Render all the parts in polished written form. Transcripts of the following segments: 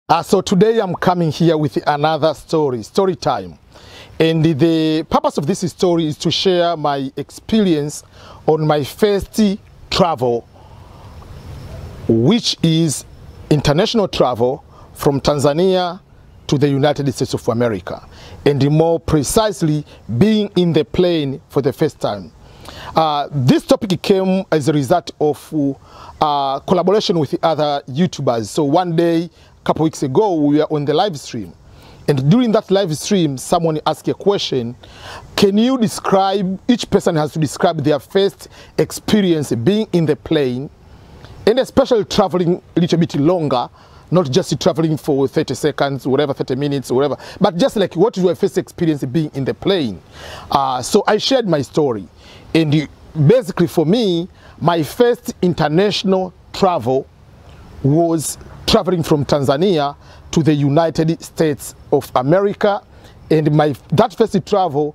So today I'm coming here with another story time. And the purpose of this story is to share my experience on my first travel, which is international travel from Tanzania to the United States of America. And more precisely, being in the plane for the first time. This topic came as a result of collaboration with other YouTubers. So one day, couple weeks ago, we were on the live stream, and during that live stream someone asked a question. Can you describe, each person has to describe their first experience being in the plane, and especially traveling a little bit longer, not just traveling for 30 seconds, whatever, 30 minutes, whatever, but just like what is your first experience being in the plane. So I shared my story, and basically for me, my first international travel was traveling from Tanzania to the United States of America. And that first travel,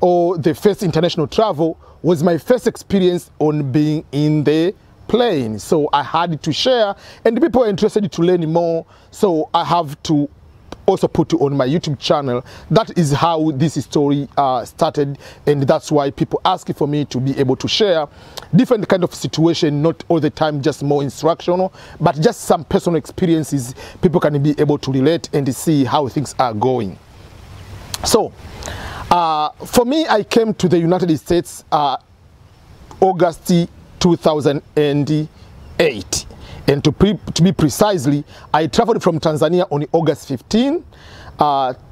or the first international travel, was my first experience on being in the plane. So I had to share, and people are interested to learn more, so I have to also put it on my YouTube channel. That is how this story started, and that's why people ask for me to be able to share different kind of situation, not all the time just more instructional, but just some personal experiences people can be able to relate and see how things are going. So for me, I came to the United States August 2008. And to be precisely, I traveled from Tanzania on August 15,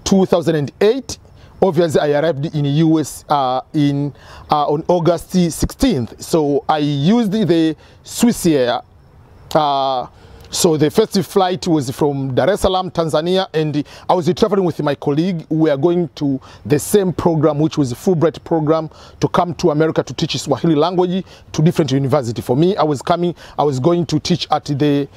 2008. Obviously, I arrived in the US on August 16th. So I used the Swiss Air. So the first flight was from Dar es Salaam, Tanzania, and I was traveling with my colleague. We are going to the same program, which was a Fulbright program, to come to America to teach Swahili language to different universities. For me, I was going to teach at the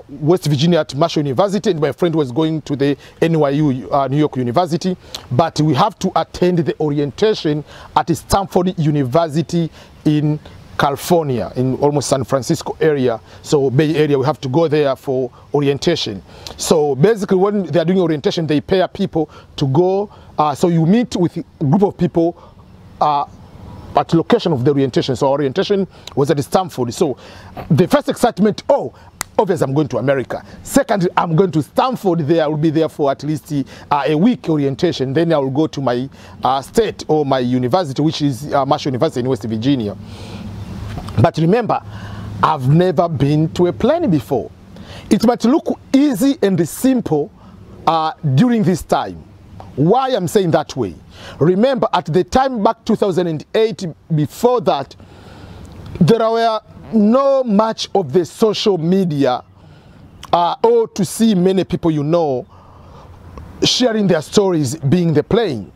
West Virginia at Marshall University, and my friend was going to the NYU, New York University. But we have to attend the orientation at Stanford University in California, in almost San Francisco area, so Bay Area. We have to go there for orientation. So basically, when they are doing orientation, they pair people to go. So you meet with a group of people at the location of the orientation. So orientation was at Stanford. So the first excitement, oh, obviously I'm going to America. Second, I'm going to Stanford. There I will be there for at least a week orientation. Then I will go to my state or my university, which is Marshall University in West Virginia. But remember, I've never been to a plane before. It might look easy and simple during this time. Why I'm saying that way? Remember, at the time back 2008, before that, there were no much of the social media or to see many people you know sharing their stories being the plane.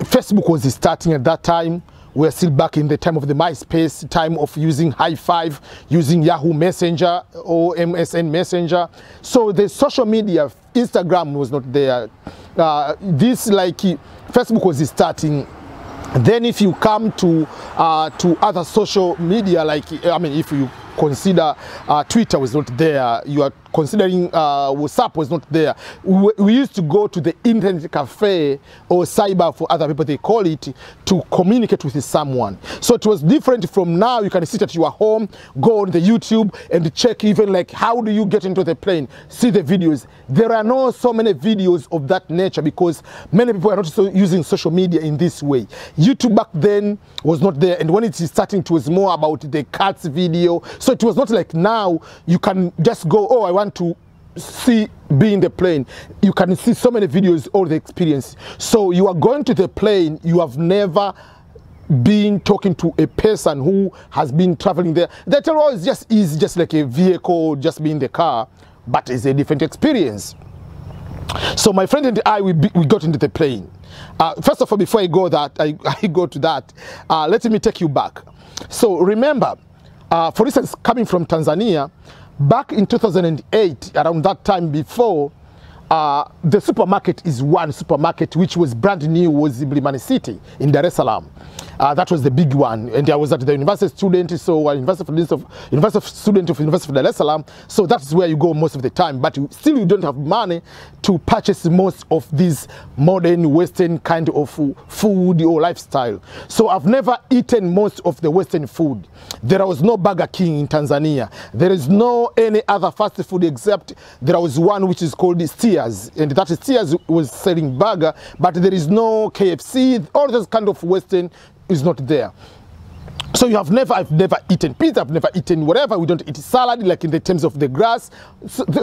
Facebook was starting at that time. We're still back in the time of the MySpace, time of using High Five, using Yahoo Messenger or MSN Messenger. So the social media, Instagram was not there. Facebook was starting. Then if you come to other social media, if you consider Twitter was not there, you are considering WhatsApp was not there. We used to go to the internet cafe, or cyber for other people they call it, to communicate with someone. So it was different from now. You can sit at your home, go on the YouTube and check even like how do you get into the plane, see the videos. There are not so many videos of that nature because many people are not using social media in this way. YouTube back then was not there, and when it is starting, it was more about the cats video. So it was not like now you can just go, oh, I want to be in the plane. You can see so many videos, all the experience. So you are going to the plane, you have never been talking to a person who has been traveling there. That is just like a vehicle, just be in the car, but it's a different experience. So my friend and I, we got into the plane. First of all, before I go to that, let me take you back. So remember, for instance, coming from Tanzania, back in 2008, around that time before, the supermarket is one supermarket which was brand new, was Mlimani City in Dar es Salaam. That was the big one. And I was at the university student, so university student of University of Dar es Salaam. So that's where you go most of the time. But still, you don't have money to purchase most of these modern Western kind of food or lifestyle. So I've never eaten most of the Western food. There was no Burger King in Tanzania. There is no any other fast food except there was one which is called Steers, and that Steers was selling burger, but there is no KFC. All those kind of Western is not there. So I've never eaten pizza, I've never eaten whatever. We don't eat salad like in the terms of the grass.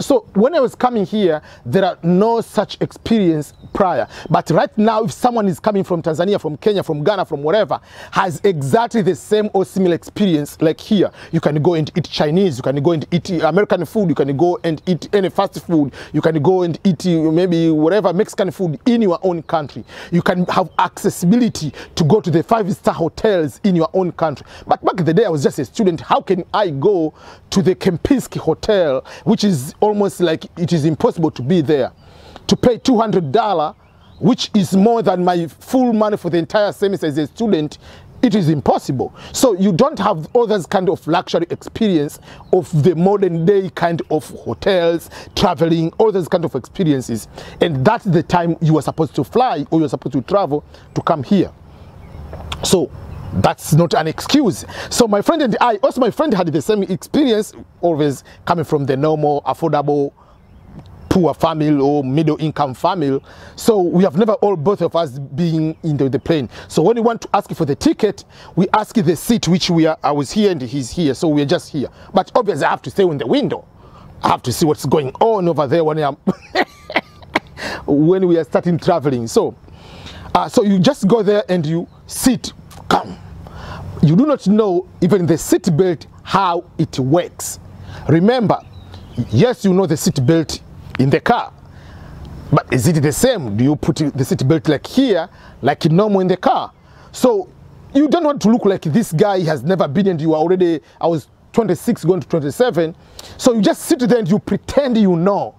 So when I was coming here, there are no such experience prior. But right now, if someone is coming from Tanzania, from Kenya, from Ghana, from wherever, has exactly the same or similar experience like here. You can go and eat Chinese, you can go and eat American food, you can go and eat any fast food, you can go and eat maybe whatever Mexican food in your own country. You can have accessibility to go to the 5-star hotels in your own country. But back in the day, I was just a student. How can I go to the Kempinski Hotel, which is almost like it is impossible to be there, to pay $200, which is more than my full money for the entire semester as a student? It is impossible. So you don't have all this kind of luxury experience of the modern day kind of hotels, traveling, all those kind of experiences. And that's the time you are supposed to fly or you're supposed to travel to come here. So that's not an excuse. So my friend and I, also my friend had the same experience, always coming from the normal, affordable, poor family or middle income family. So we have never all, both of us, being in the plane. So when we want to ask for the ticket, we ask the seat which I was here and he's here. So we're just here. But obviously I have to stay in the window. I have to see what's going on over there when when we are starting traveling. So you just go there and you sit. Come. You do not know even the seat belt how it works. Remember, yes, you know the seat belt in the car, but is it the same? Do you put the seat belt like here, like normal in the car? So you don't want to look like this guy has never been, and you are already, I was 26 going to 27. So you just sit there and you pretend you know.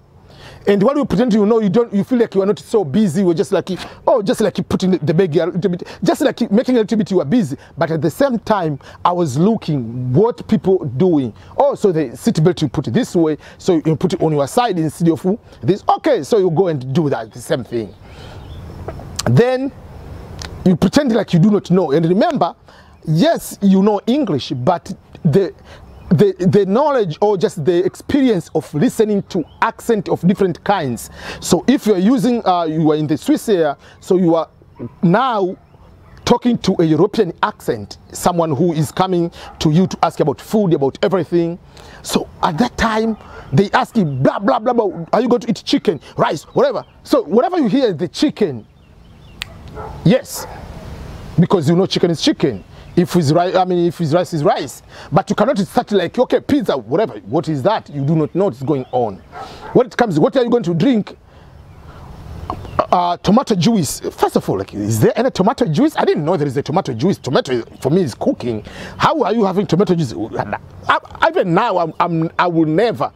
And while you pretend you know, you feel like you are not so busy. You're just like, oh, just like putting the bag a little bit, just like making a little bit you are busy. But at the same time, I was looking what people doing. Oh, so the seat belt you put it this way, so you put it on your side instead of this. Okay, so you go and do that, the same thing. Then you pretend like you do not know. And remember, yes, you know English, but the knowledge or just the experience of listening to accent of different kinds. So if you're using, you are in the Swiss area, so you are now talking to a European accent, someone who is coming to you to ask about food, about everything. So at that time, they ask you, blah, blah, blah, blah, are you going to eat chicken, rice, whatever. So whatever you hear, the chicken, yes, because you know chicken is chicken. If it's rice, I mean, if it's rice is rice. But you cannot start like, okay, pizza, whatever. What is that? You do not know what's going on. When it comes, what are you going to drink? Tomato juice. First of all, like, is there any tomato juice? I didn't know there is a tomato juice. Tomato for me is cooking. How are you having tomato juice? Even now, I will never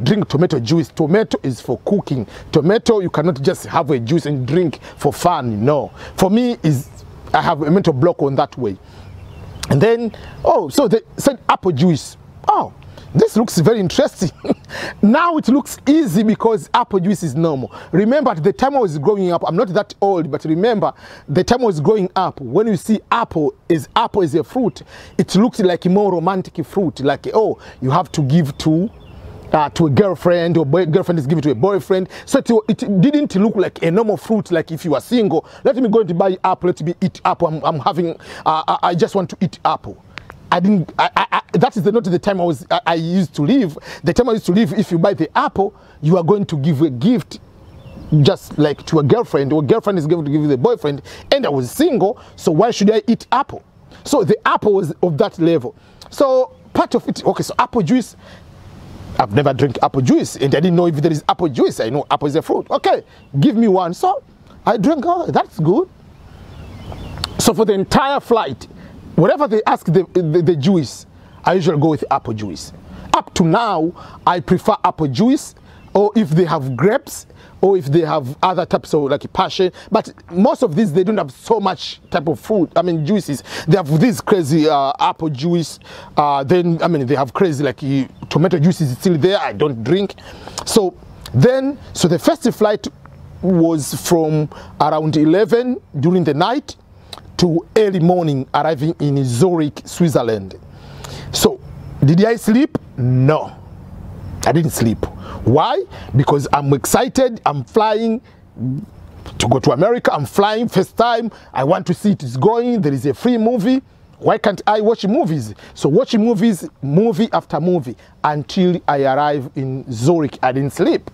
drink tomato juice. Tomato is for cooking. Tomato, you cannot just have a juice and drink for fun. No. For me, I have a mental block on that way. And then, oh, so they said apple juice. Oh, this looks very interesting. Now it looks easy because apple juice is normal. Remember, at the time I was growing up, I'm not that old, but remember, the time I was growing up, when you see apple is a fruit, it looks like a more romantic fruit. Like, oh, you have to give to a girlfriend, or girlfriend is given to a boyfriend. So it didn't look like a normal fruit, like if you are single. Let me go to buy apple, let me eat apple. I just want to eat apple. That is not the time I used to live. The time I used to live, if you buy the apple, you are going to give a gift just like to a girlfriend, or girlfriend is going to give you the boyfriend, and I was single, so why should I eat apple? So the apple was of that level. So part of it, okay, so apple juice, I've never drank apple juice, and I didn't know if there is apple juice. I know apple is a fruit. Okay, give me one. So I drank, oh, that's good. So for the entire flight, whatever they ask the juice, I usually go with apple juice. Up to now, I prefer apple juice or if they have grapes, or if they have other types of like passion. But most of these, they don't have so much type of fruit, I mean juices. They have this crazy apple juice, then I mean they have crazy like tomato juice is still there, I don't drink. So the first flight was from around 11 during the night to early morning, arriving in Zurich, Switzerland. So did I sleep? No, I didn't sleep. Why? Because I'm excited, I'm flying to go to America, I'm flying first time, I want to see it is going, there is a free movie. Why can't I watch movies? So watching movies, movie after movie, until I arrive in Zurich. I didn't sleep.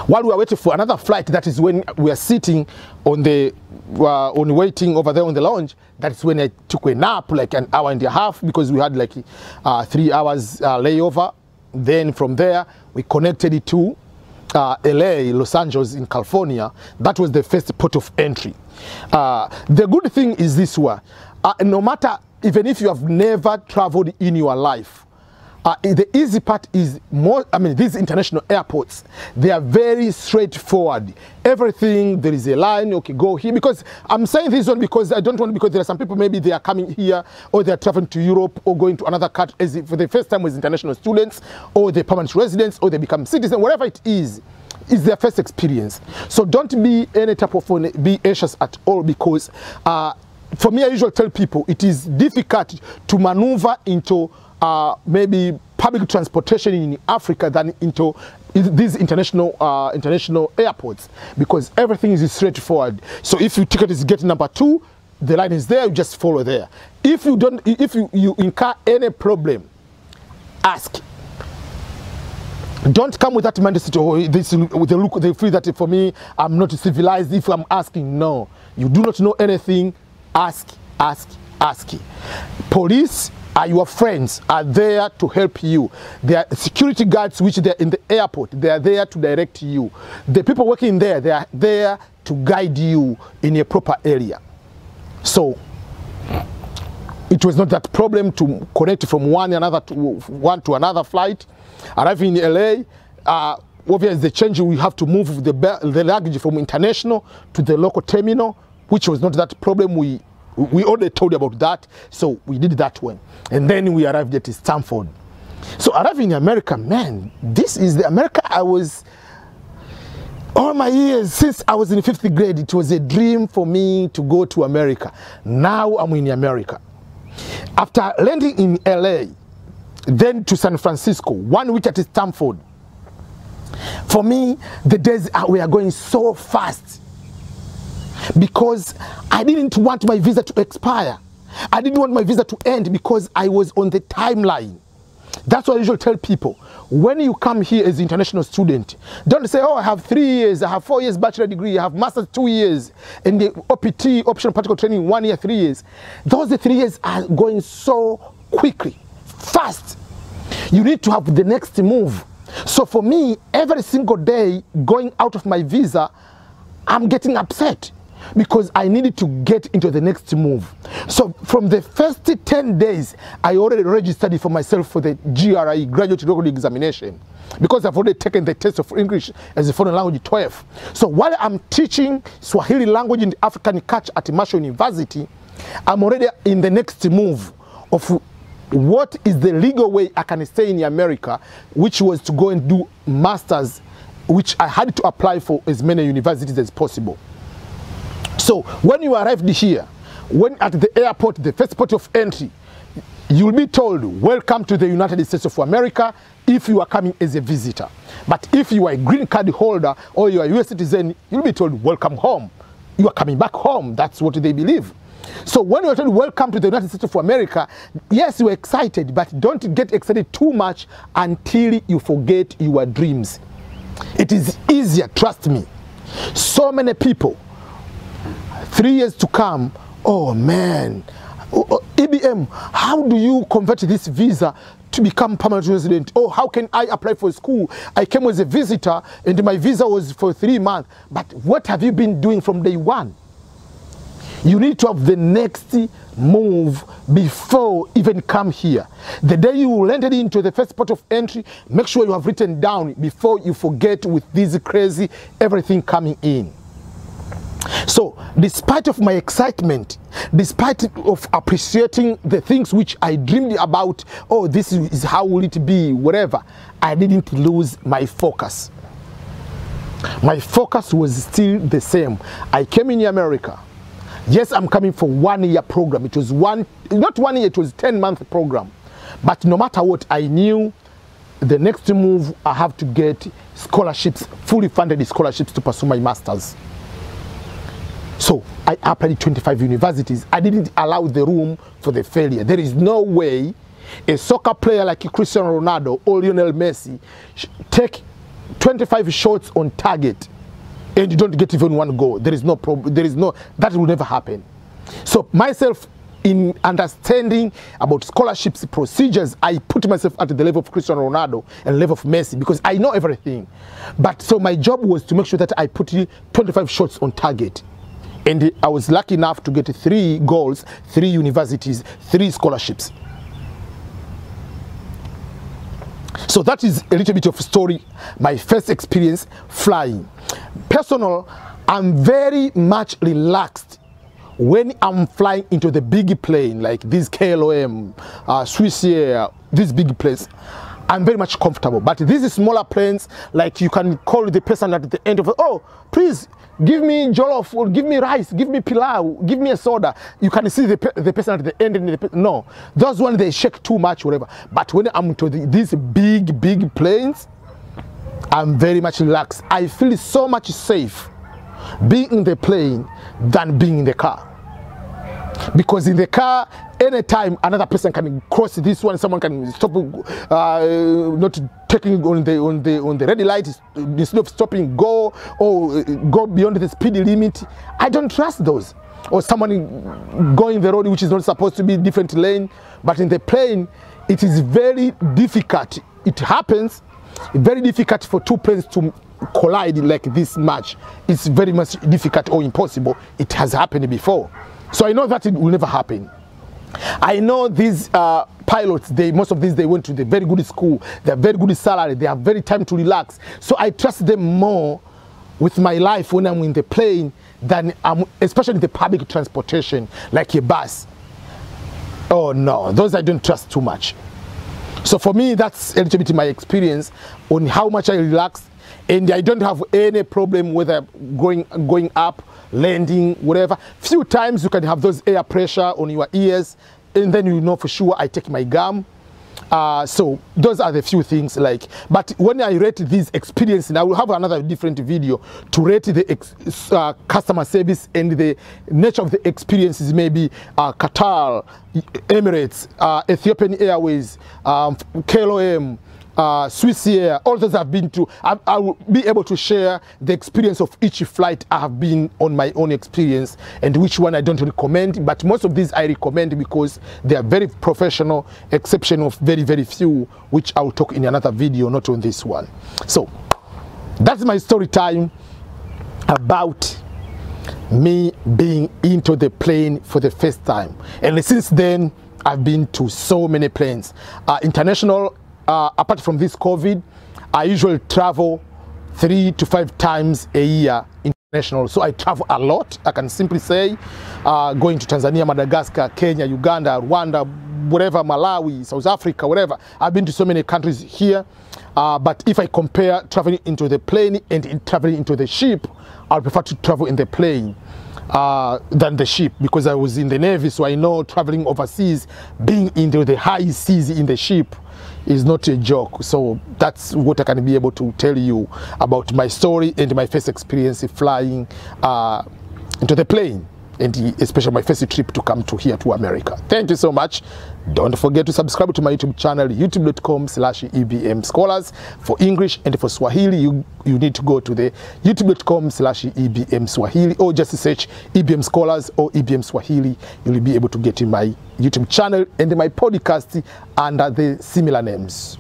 While we were waiting for another flight, that is when we are sitting on the waiting over there on the lounge. That's when I took a nap, like an hour and a half, because we had like 3 hours layover. Then from there we connected it to LA, Los Angeles in California. That was the first port of entry. The good thing is this one, no matter, even if you have never traveled in your life, the easy part is more, I mean, these international airports, they are very straightforward. Everything, there is a line, okay, go here. Because I'm saying this one because I don't want, because there are some people, maybe they are coming here, or they are traveling to Europe, or going to another country as for the first time with international students, or they're permanent residents, or they become citizens, whatever it is their first experience. So don't be any type of, be anxious at all, because for me, I usually tell people it is difficult to maneuver into maybe public transportation in Africa than into these international airports, because everything is straightforward. So if your ticket is gate number 2, the line is there, you just follow there. If you don't, if you incur any problem, ask. Don't come with that mindset, oh, this with the look, they feel that for me, I'm not civilized if I'm asking. No, you do not know anything. Ask, ask, ask. Police are your friends, are there to help you. They are security guards which they are in the airport. They are there to direct you. The people working there, they are there to guide you in a proper area. So it was not that problem to connect from one to another flight. Arriving in LA, obviously the change, we have to move the luggage from international to the local terminal, which was not that problem. We already told you about that, so we did that one. And then we arrived at Stanford. So arriving in America, man, this is the America I was, all my years, since I was in 5th grade, it was a dream for me to go to America. Now I'm in America. After landing in LA, then to San Francisco, 1 week at Stanford, for me, the days were going so fast, because I didn't want my visa to expire. I didn't want my visa to end, because I was on the timeline. That's what I usually tell people. When you come here as an international student, don't say, oh, I have 3 years, I have 4 years bachelor degree, I have master's 2 years, and the OPT, optional practical training, 1 year, 3 years. Those 3 years are going so quickly, fast. You need to have the next move. So for me, every single day going out of my visa, I'm getting upset, because I needed to get into the next move. So from the first 10 days, I already registered for myself for the GRE, Graduate Recognition Examination, because I've already taken the test of English as a foreign language 12. So while I'm teaching Swahili language and African culture at Marshall University, I'm already in the next move of what is the legal way I can stay in America, which was to go and do masters, which I had to apply for as many universities as possible. So when you arrived here, when at the airport, the first port of entry, you will be told, welcome to the United States of America, if you are coming as a visitor. But if you are a green card holder or you are a US citizen, you'll be told, welcome home. You are coming back home. That's what they believe. So when you are told, welcome to the United States of America, yes, you are excited, but don't get excited too much until you forget your dreams. It is easier, trust me. So many people, 3 years to come, oh man, EBM, how do you convert this visa to become permanent resident? Oh, how can I apply for school? I came as a visitor and my visa was for 3 months. But what have you been doing from day one? You need to have the next move before even come here. The day you landed into the first port of entry, make sure you have written down before you forget with this crazy everything coming in. So, despite of my excitement, despite of appreciating the things which I dreamed about, oh, this is how will it be, whatever, I didn't lose my focus. My focus was still the same. I came in America. Yes, I'm coming for 1 year program. It was not 1 year, it was 10-month program. But no matter what, I knew the next move, I have to get scholarships, fully funded scholarships to pursue my master's. So I applied 25 universities. I didn't allow the room for the failure. There is no way a soccer player like Cristiano Ronaldo or Lionel Messi take 25 shots on target and you don't get even 1 goal. There is no problem. That will never happen. So myself, in understanding about scholarships procedures, I put myself at the level of Cristiano Ronaldo and level of Messi because I know everything. But so my job was to make sure that I put 25 shots on target. And I was lucky enough to get 3 goals, 3 universities, 3 scholarships. So that is a little bit of a story, my first experience flying. Personal, I'm very much relaxed when I'm flying into the big plane, like this KLM, Swissair, these big planes. I'm very much comfortable. But these smaller planes, like you can call the person at the end of it, oh, please, give me jollof, or give me rice, give me pilau, give me a soda. You can see the person at the end. And no, those ones, they shake too much, whatever. But when I'm to these big planes, I'm very much relaxed. I feel so much safe being in the plane than being in the car. Because in the car, anytime another person can cross this one, someone can stop, not taking on the red light, instead of stopping, go beyond the speed limit. I don't trust those. Or someone going the road which is not supposed to be different lane, but in the plane, it is very difficult. It happens, very difficult for 2 planes to collide like this much. It's very much difficult or impossible. It has happened before. So I know that it will never happen. I know these pilots, most of these, they went to the very good school, they have very good salary, they have very time to relax. So I trust them more with my life when I'm in the plane than especially the public transportation, like a bus. Oh no, those I don't trust too much. So for me, that's a little bit my experience on how much I relax, and I don't have any problem whether going up, landing, whatever. Few times you can have those air pressure on your ears, and then you know for sure I take my gum. So those are the few things, like, but when I rate this experience, and I will have another different video to rate the customer service and the nature of the experiences, maybe Qatar, Emirates, Ethiopian Airways, KLM, Swissair, all those I've been to. I will be able to share the experience of each flight I have been on, my own experience, and which one I don't recommend. But most of these I recommend because they are very professional, exception of very, very few, which I will talk in another video, not on this one. So that's my story time about me being into the plane for the first time. And since then, I've been to so many planes. International, apart from this COVID, I usually travel 3 to 5 times a year international. So I travel a lot, I can simply say, going to Tanzania, Madagascar, Kenya, Uganda, Rwanda, whatever, Malawi, South Africa, whatever. I've been to so many countries here. But if I compare traveling into the plane and traveling into the ship, I prefer to travel in the plane than the ship, because I was in the Navy, so I know traveling overseas, being into the high seas in the ship is not a joke. So that's what I can be able to tell you about my story and my first experience flying into the plane, and especially my first trip to come to here to America. Thank you so much. Don't forget to subscribe to my YouTube channel, youtube.com/EBM Scholars. For English and for Swahili, you need to go to the youtube.com/EBM Swahili, or just search EBM Scholars or EBM Swahili. You'll be able to get in my YouTube channel and my podcast under the similar names.